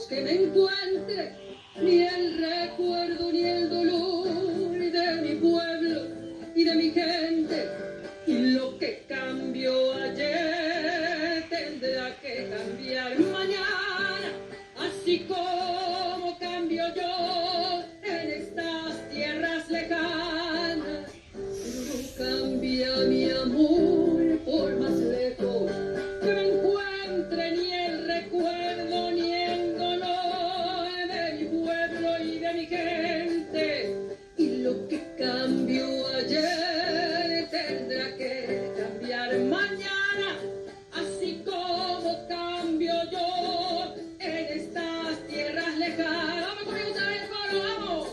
que me encuentre, ni el recuerdo ni el dolor de mi pueblo y de mi gente. Y lo que cambió ayer tendrá que cambiar mañana, así como cambio yo en estas tierras lejanas. Pero no cambia mi amor por más lejos que me encuentre, ni el recuerdo ni el dolor de mi pueblo y de mi gente. Y lo que cambió ayer tendrá que cambiar mañana, así como cambio yo en estas tierras lejanas. Vamos conmigo, ¿sabes el coro? Vamos.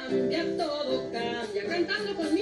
Cambia, todo cambia, cantando conmigo.